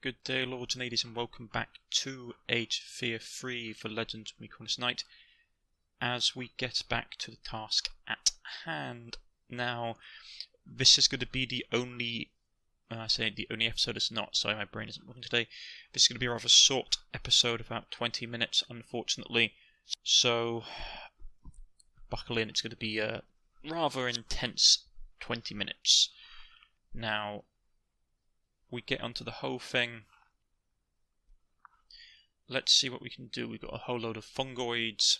Good day, lords and ladies, and welcome back to Age Fear Free for Legends of Cornish-Knight as we get back to the task at hand. Now, this is going to be the only, the only episode it's not, sorry my brain isn't working today. This is going to be a rather short episode, about 20 minutes unfortunately, so buckle in, it's going to be a rather intense 20 minutes. Now, we get onto the whole thing. Let's see what we can do. We've got a whole load of Fungoides.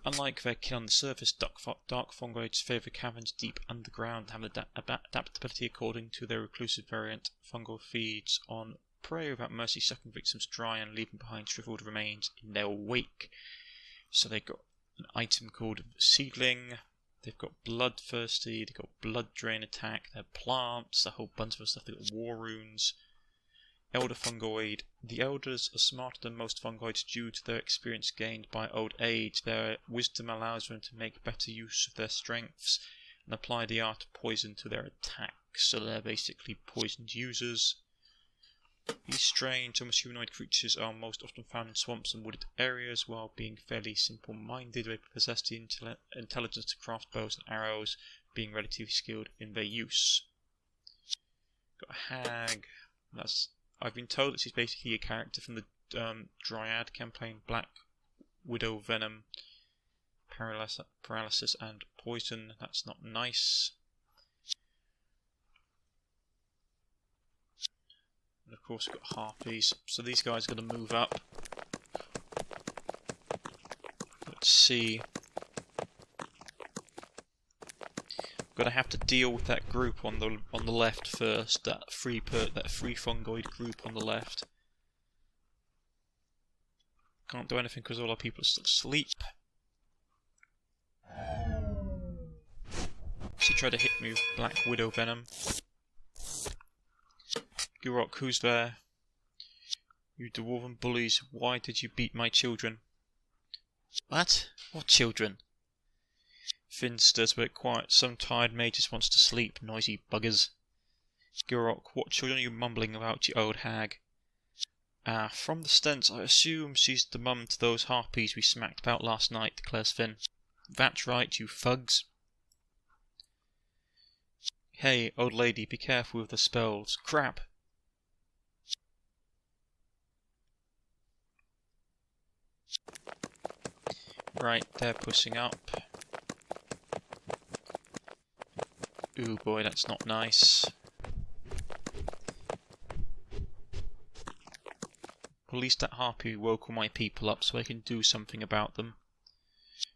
Unlike their kill on the surface, dark Fungoides favour caverns deep underground and have adaptability according to their reclusive variant. Fungo feeds on prey without mercy, sucking victims dry and leaving behind shriveled remains in their wake. So they've got an item called Seedling. They've got Bloodthirsty, they've got Blood Drain Attack, they're plants, a whole bunch of stuff. They've got War Runes, Elder Fungoid. The Elders are smarter than most Fungoids due to their experience gained by old age. Their wisdom allows them to make better use of their strengths and apply the art of poison to their attacks. So they're basically poisoned users. These strange, almost humanoid creatures are most often found in swamps and wooded areas. While being fairly simple-minded, they possess the intelligence to craft bows and arrows, being relatively skilled in their use. Got a hag. I've been told that she's basically a character from the Dryad campaign. Black Widow Venom, Paralysis and Poison. That's not nice. And of course we've got Harpies, so these guys are going to move up. Let's see. Going to have to deal with that group on the left first. That free Fungoid group on the left. Can't do anything because all our people are still asleep. She tried to hit me with Black Widow Venom. Gurok, who's there? You dwarven bullies, why did you beat my children? What? What children? Finn stares a bit quiet. Some tired mate just wants to sleep, noisy buggers. Gurok, what children are you mumbling about, you old hag? From the stench, I assume she's the mum to those harpies we smacked about last night, declares Finn. That's right, you thugs. Hey, old lady, be careful with the spells. Crap! Right, they're pushing up. Ooh boy, that's not nice. At least that harpy woke all my people up so I can do something about them.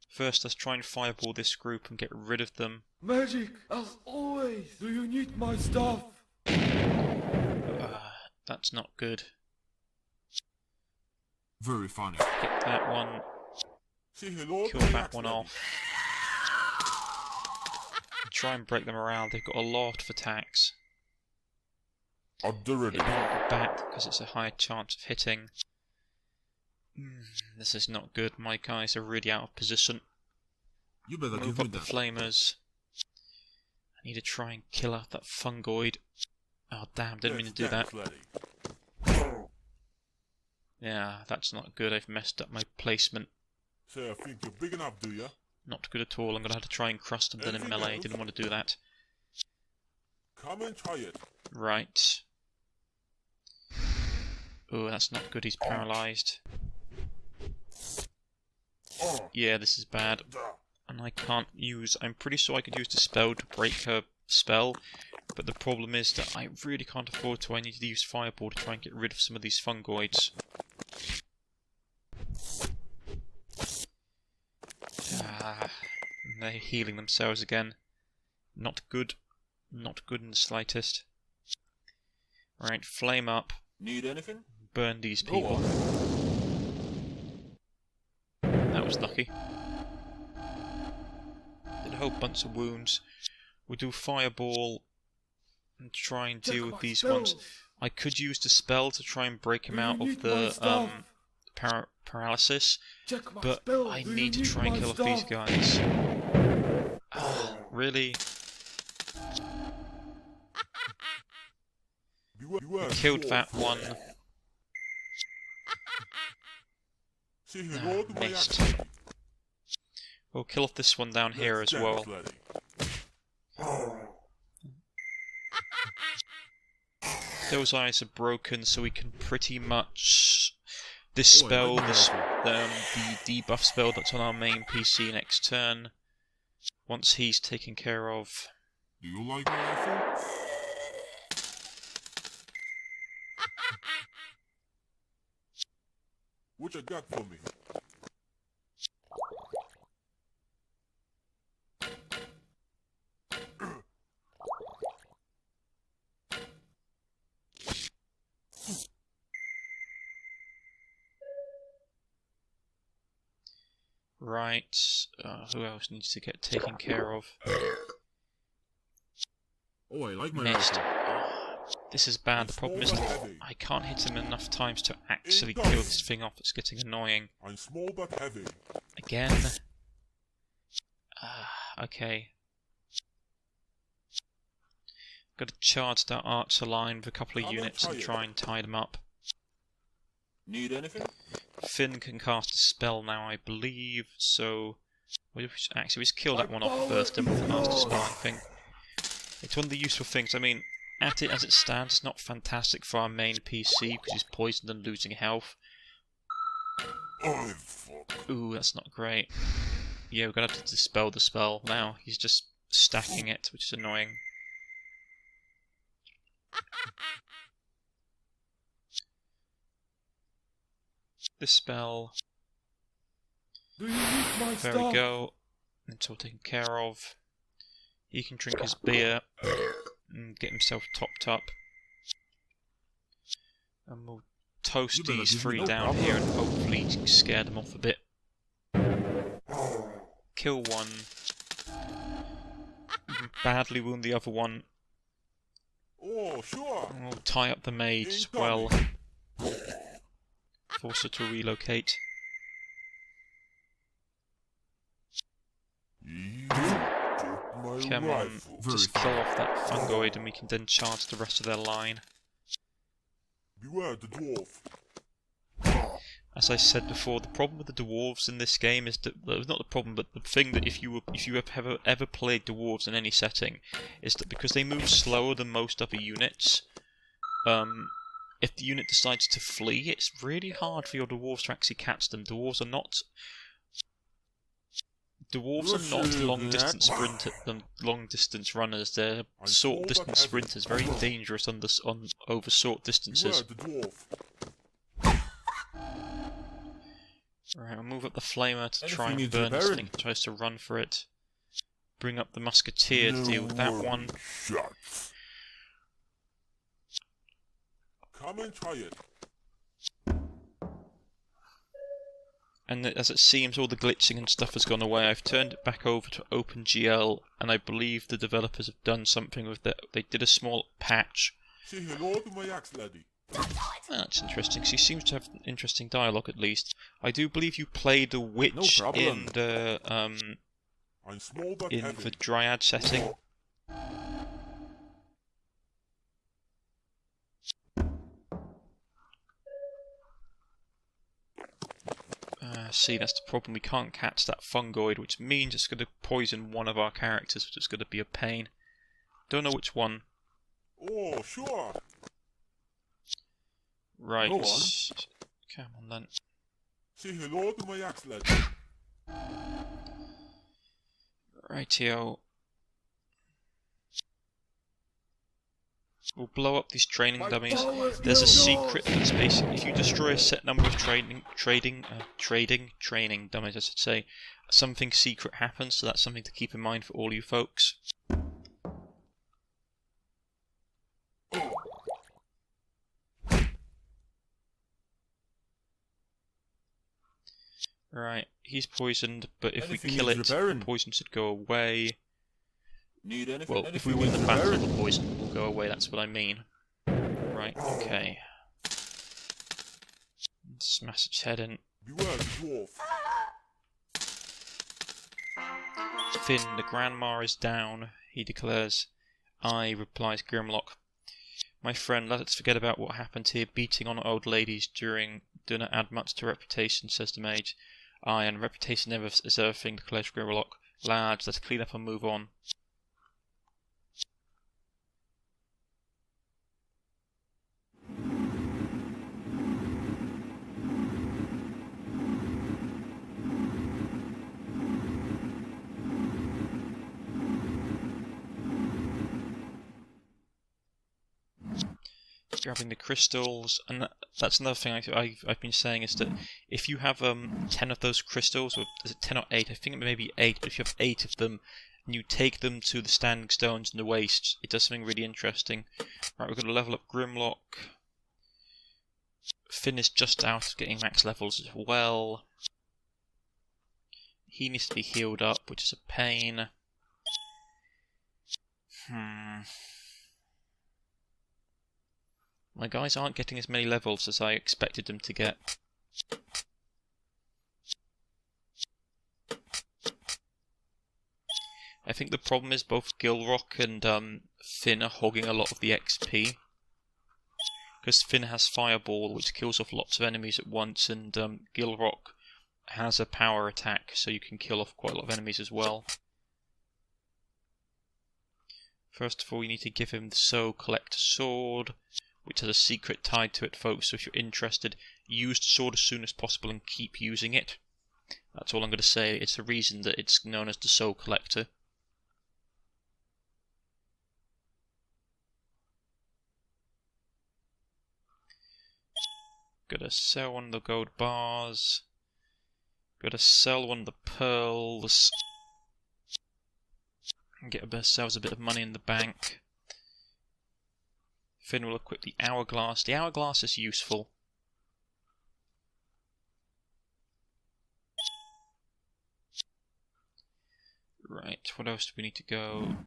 First, let's try and fireball this group and get rid of them. Magic, as always. Do you need my stuff? That's not good. Very funny. Hit that one. Kill that one off. Try and break them around. They've got a lot of attacks. Hit them on the back because it's a higher chance of hitting. This is not good. My guys are really out of position. You better move up the flamers. I need to try and kill off that Fungoid. Oh damn, didn't mean to do that. Yeah, that's not good. I've messed up my placement. Say, I think you're big enough, do ya? Not good at all. I'm gonna have to try and cross them then in melee. Didn't want to do that. Come and try it. Right. Oh, that's not good. He's paralysed. Yeah, this is bad. And I can't use... I'm pretty sure I could use the spell to break her spell. But the problem is that I really can't afford to. I need to use Fireball to try and get rid of some of these Fungoids. They're healing themselves again. Not good. Not good in the slightest. Right, flame up. Need anything? Burn these people. That was lucky. Did a whole bunch of wounds. We'll do Fireball and try and deal with these ones. I could use the spell to try and break him out of the paralysis, but I need to try and kill off these guys. Really? Beware Killed dwarf. that one. Say hello to my Missed. axe lady. We'll kill off this one down here Let's as dance, well. lady. Those eyes are broken, so we can pretty much dispel this, the debuff spell that's on our main PC next turn. Once he's taken care of. Do you like my rifle? What you got for me? Right, who else needs to get taken care of? Oh, I like my Missed. rifle. This is bad. The problem is that I can't hit him enough times to actually kill this thing off. It's getting annoying. I'm small but heavy. Again. Okay. Got to charge that archer line with a couple of units and try and tie them up. Need anything? Finn can cast a spell now, I believe, so... Actually, we just kill that one off first, then we'll cast a spell, I think. It's one of the useful things. I mean, at it as it stands, it's not fantastic for our main PC, because he's poisoned and losing health. Oh, fuck. Ooh, that's not great. Yeah, we're gonna have to dispel the spell now. He's just stacking it, which is annoying. This spell. Do you need my There stuff? we go. It's all taken care of. He can drink his beer and get himself topped up. And we'll toast You better these give me three no down problem. here and hopefully scare them off a bit. Kill one. Badly wound the other one. Oh, sure. And we'll tie up the maid as well. Force her to relocate. You took my Come on, rifle. just kill off that fungoid and we can then charge the rest of their line. Beware the dwarf. As I said before, the problem with the dwarves in this game is that, well, not the problem, but the thing that if you have ever played dwarves in any setting, is that because they move slower than most other units, if the unit decides to flee, it's really hard for your dwarves to actually catch them. Dwarves are not long distance runners. They're short distance sprinters, very dangerous on over short distances. Beware the dwarf. Right, I'll move up the flamer to try Anything and needs burn this repairing. thing. It tries to run for it. Bring up the musketeer to deal with that one. Shots. Come and try it. And as it seems, all the glitching and stuff has gone away. I've turned it back over to OpenGL, and I believe the developers have done something with that. They did a small patch. Say hello to my axe lady. That's interesting. She seems to have interesting dialogue, at least. I do believe you play the witch No problem. in the I'm small but in heavy. the dryad setting. See, that's the problem. We can't catch that fungoid, which means it's going to poison one of our characters, which is going to be a pain. Don't know which one. Oh, sure. Right. Go on. Come on then. Say hello to my axe lady. Rightio. We'll blow up these training dummies. There's a secret that's basically if you destroy a set number of training dummies, I should say, something secret happens. So that's something to keep in mind for all you folks. Right, he's poisoned, but if Anything we kill it, needs the repairing. poison should go away. Need anything? Well, if we win the battle, the poison will go away, that's what I mean. Right, okay. Smash its head in. Beware the dwarf. Finn, the Grandma is down, he declares. I, replies Grimlock. My friend, let's forget about what happened here. Beating on old ladies during dinner add much to reputation, says the mage. Aye, and reputation never is everything, declares Grimlock. Lads, let's clean up and move on. Grabbing the crystals, and that's another thing I've been saying, is that if you have 10 of those crystals, or is it 10 or 8? I think it may be 8, but if you have 8 of them, and you take them to the standing stones in the wastes, it does something really interesting. Right, we're going to level up Grimlock. Finn is just out of getting max levels as well. He needs to be healed up, which is a pain. My guys aren't getting as many levels as I expected them to get. I think the problem is both Gilrock and Finn are hogging a lot of the XP. Because Finn has Fireball, which kills off lots of enemies at once, and Gilrock has a power attack, so you can kill off quite a lot of enemies as well. First of all, you need to give him the Soul Collector Sword, which has a secret tied to it, folks, so if you're interested, use the sword as soon as possible and keep using it. That's all I'm going to say. It's the reason that it's known as the Soul Collector. Gotta sell one of the gold bars. Gotta sell one of the pearls. And get ourselves a bit of money in the bank. Finn will equip the hourglass. The hourglass is useful. Right, what else do we need to go?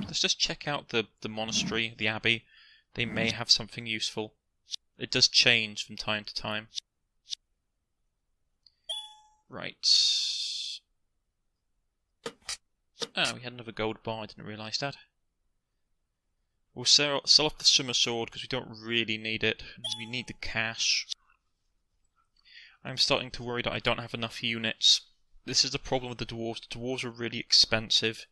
Let's just check out the monastery, the abbey. They may have something useful. It does change from time to time. Right. Oh, we had another gold bar, I didn't realise that. We'll sell off the Summer Sword because we don't really need it. We need the cash. I'm starting to worry that I don't have enough units. This is the problem with the dwarves. The dwarves are really expensive.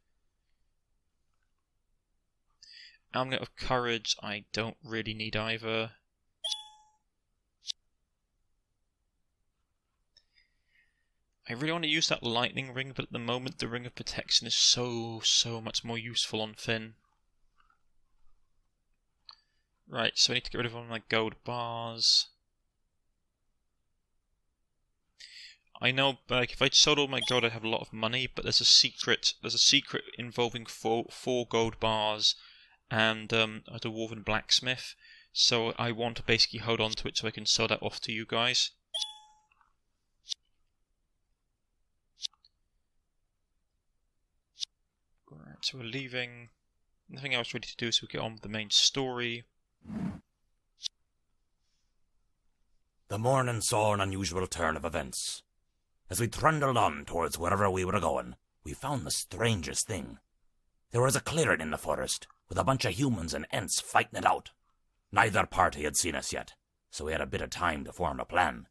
Amulet of Courage, I don't really need either. I really want to use that lightning ring, but at the moment the Ring of Protection is so much more useful on Finn. Right, so I need to get rid of all my gold bars. I know, like, if I sold all my gold, I'd have a lot of money, but there's a secret involving four gold bars and a dwarven blacksmith. So I want to basically hold on to it so I can sell that off to you guys. Right, so we're leaving. Nothing else ready to do, so we get on with the main story. The morning saw an unusual turn of events. As we trundled on towards wherever we were going, we found the strangest thing. There was a clearing in the forest, with a bunch of humans and Ents fighting it out. Neither party had seen us yet, so we had a bit of time to form a plan.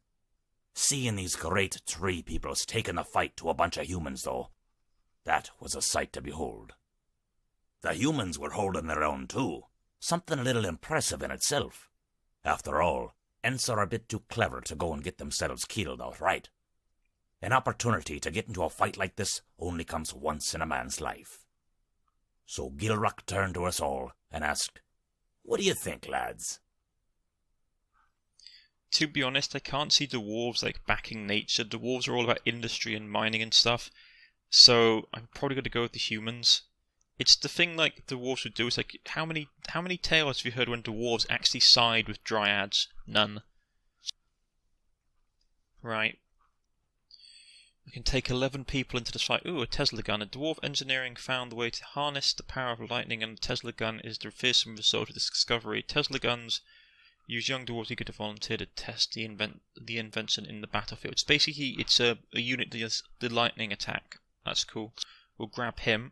Seeing these great tree peoples taking the fight to a bunch of humans, though, that was a sight to behold. The humans were holding their own too, something a little impressive in itself. After all, Ents are a bit too clever to go and get themselves killed outright. An opportunity to get into a fight like this only comes once in a man's life. So Gilrock turned to us all and asked, "What do you think, lads?" To be honest, I can't see dwarves like backing nature. Dwarves are all about industry and mining and stuff. So I'm probably going to go with the humans. It's the thing like dwarves would do. It's like how many tales have you heard when dwarves actually side with dryads? None. Right. We can take 11 people into the fight. Ooh, a Tesla gun. A dwarf engineering found the way to harness the power of lightning, and the Tesla gun is the fearsome result of this discovery. Tesla guns use young dwarves eager to volunteer to test the invention in the battlefield. It's basically a unit that does the lightning attack. That's cool. We'll grab him.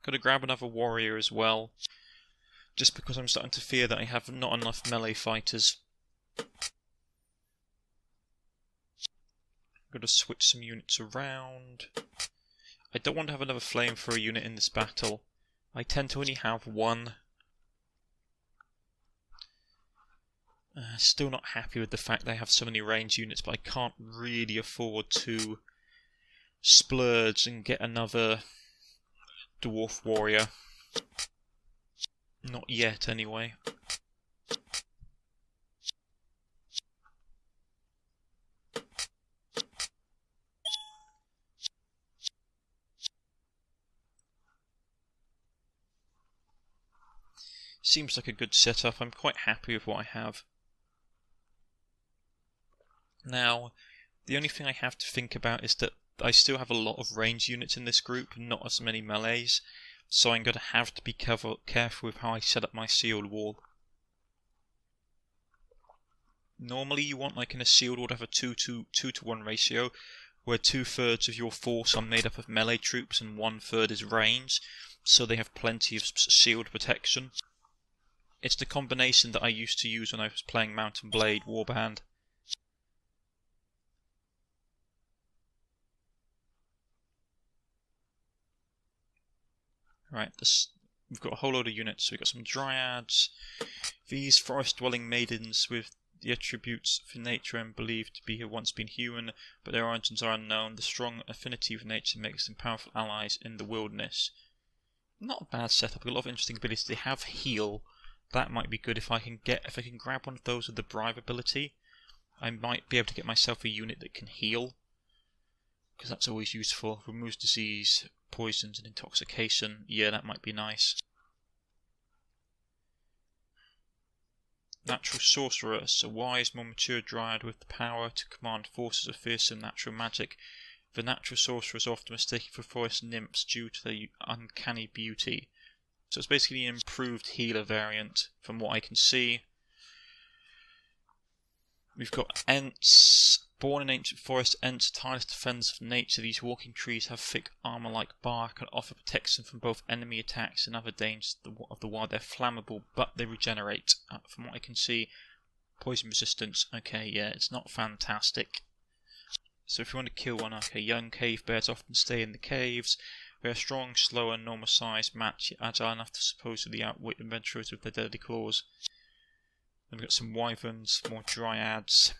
Gotta grab another warrior as well, just because I'm starting to fear that I have not enough melee fighters. Gotta switch some units around. I don't want to have another flamethrower unit in this battle. I tend to only have one. Still not happy with the fact that I have so many range units, but I can't really afford to splurge and get another dwarf warrior. Not yet, anyway. Seems like a good setup. I'm quite happy with what I have. Now, the only thing I have to think about is that I still have a lot of range units in this group, not as many melees, so I'm going to have to be careful with how I set up my sealed wall. Normally you want, like in a sealed wall, to have a 2 to 1 ratio, where 2/3 of your force are made up of melee troops and 1/3 is range, so they have plenty of sealed protection. It's the combination that I used to use when I was playing Mount and Blade Warband. Right, we've got a whole load of units. We've got some dryads, these forest-dwelling maidens with the attributes for nature and believed to be have once been human, but their origins are unknown. The strong affinity with nature makes them powerful allies in the wilderness. Not a bad setup. A lot of interesting abilities. They have heal. That might be good if I can grab one of those with the bribe ability. I might be able to get myself a unit that can heal, because that's always useful. Removes disease, poisons, and intoxication. Yeah, that might be nice. Natural sorceress, a wise, more mature dryad with the power to command forces of fearsome natural magic. The natural sorceress is often mistaken for forest nymphs due to their uncanny beauty. So it's basically an improved healer variant, from what I can see. We've got Ents. Born in ancient forest, Ents, tireless defenders of nature. These walking trees have thick armor-like bark and offer protection from both enemy attacks and other dangers of the wild. They're flammable, but they regenerate. From what I can see, poison resistance. Okay, yeah, it's not fantastic. So if you want to kill one, okay, young cave bears often stay in the caves. They are strong, slow, and normal size, match, agile enough to supposedly outwit adventurers with their deadly claws. Then we've got some wyverns, more dryads.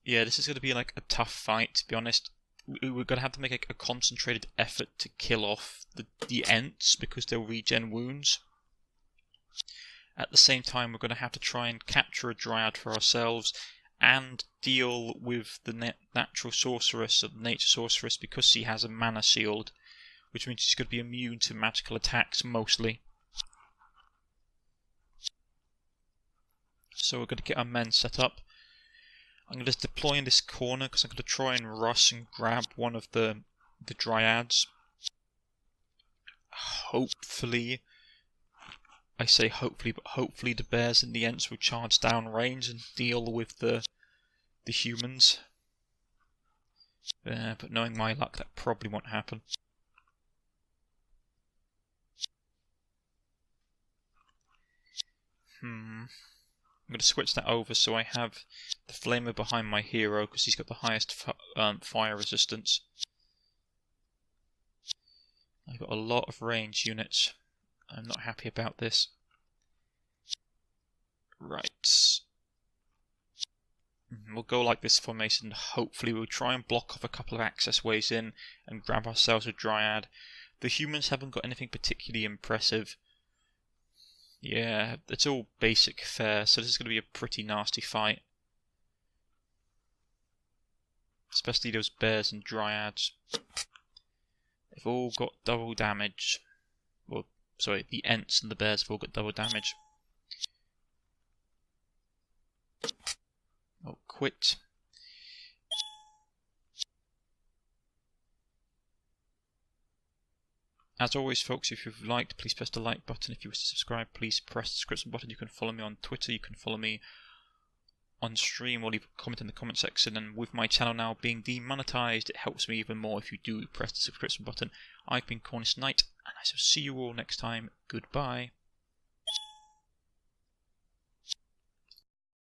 Yeah, this is going to be like a tough fight, to be honest. We're going to have to make a concentrated effort to kill off the Ents, because they'll regen wounds. At the same time, we're going to have to try and capture a dryad for ourselves, and deal with the natural sorceress, or the nature sorceress, because she has a mana shield, which means she's going to be immune to magical attacks, mostly. So we're going to get our men set up. I'm going to just deploy in this corner, because I'm going to try and rush and grab one of the dryads. Hopefully, I say hopefully, but hopefully the bears and the Ents will charge down range and deal with the humans. But knowing my luck, that probably won't happen. I'm going to switch that over so I have the flamer behind my hero, because he's got the highest fire resistance. I've got a lot of range units. I'm not happy about this. Right. We'll go like this formation. Hopefully we'll try and block off a couple of access ways in and grab ourselves a dryad. The humans haven't got anything particularly impressive. Yeah, it's all basic fare, so this is going to be a pretty nasty fight. Especially those bears and dryads. They've all got double damage. Well, sorry, the Ents and the bears have all got double damage. Oh, quit. As always, folks, if you've liked, please press the like button. If you wish to subscribe, please press the subscription button. You can follow me on Twitter. You can follow me on stream or leave a comment in the comment section. And with my channel now being demonetized, it helps me even more if you do press the subscription button. I've been Cornish-Knight, and I shall see you all next time. Goodbye.